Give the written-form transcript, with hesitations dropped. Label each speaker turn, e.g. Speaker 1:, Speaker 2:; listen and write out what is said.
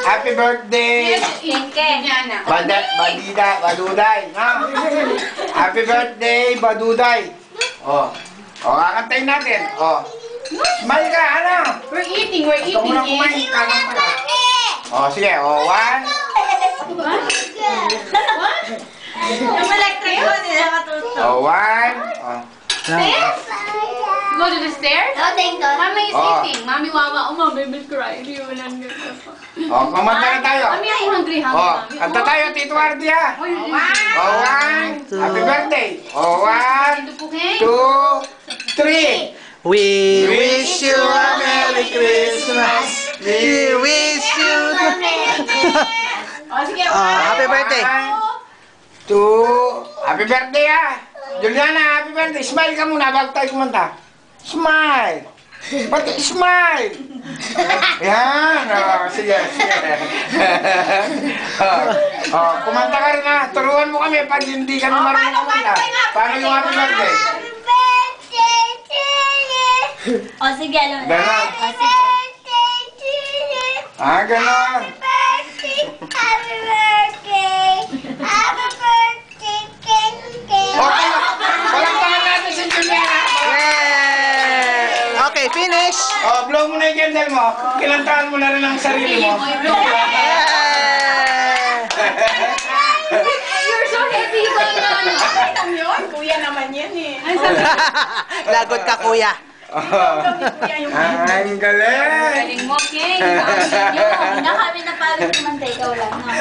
Speaker 1: Happy birthday! Baduday, no? Happy birthday, Baduday! Oh, kakantayin natin. Oh. Smile ka, ano?
Speaker 2: We're eating.
Speaker 1: Ito mo lang kumain. Kanan pa lang. Oh, sige. Oh, 1.
Speaker 3: Yung electric ko, hindi na matuto.
Speaker 1: Oh, 1. Oh.
Speaker 2: Go to the stairs?
Speaker 3: No, thank God.
Speaker 2: Mommy is
Speaker 1: Oh.
Speaker 2: eating. Mommy, wawa. Oh, my baby's crying.
Speaker 1: Oh, kumanta na tayo.
Speaker 2: Mommy, I'm hungry.
Speaker 1: Oh, kanta tayo, Tito Ardy, ha? Oh, 1. Happy birthday. Oh, 1,
Speaker 2: Ito po, okay?
Speaker 1: 2, 3.
Speaker 4: We wish you a Merry Christmas. We wish you
Speaker 2: Oh, sige.
Speaker 4: Happy birthday.
Speaker 1: 2. Happy birthday, ha? Juliana, happy birthday. Smile ka muna bago tayo kumanta. Smile. Pati, smile. Yan. Oh, sige, sige. Kumanta ka rin, ha? Turuan mo kami pag hindi kami marunong kumanta. Paano yung happy birthday?
Speaker 3: O, sige, alam mo.
Speaker 1: Ganon.
Speaker 3: O, sige.
Speaker 1: Ganon. Okay, palakpakan natin si Juliana.
Speaker 4: Yay! Okay, finish.
Speaker 1: Oh, blow mo na yung candle mo. Kinantahan mo na rin ang sarili mo.
Speaker 4: Yay!
Speaker 2: You're so happy, Mama.
Speaker 5: Ay, lang yun. Kuya naman yan eh.
Speaker 4: Lagot ka, kuya.
Speaker 5: Kuya yung
Speaker 1: Ang galing.
Speaker 2: Galing mo, okay? Ang galing nyo.
Speaker 3: Hindi na kami na parang kumanta, ikaw lang. No?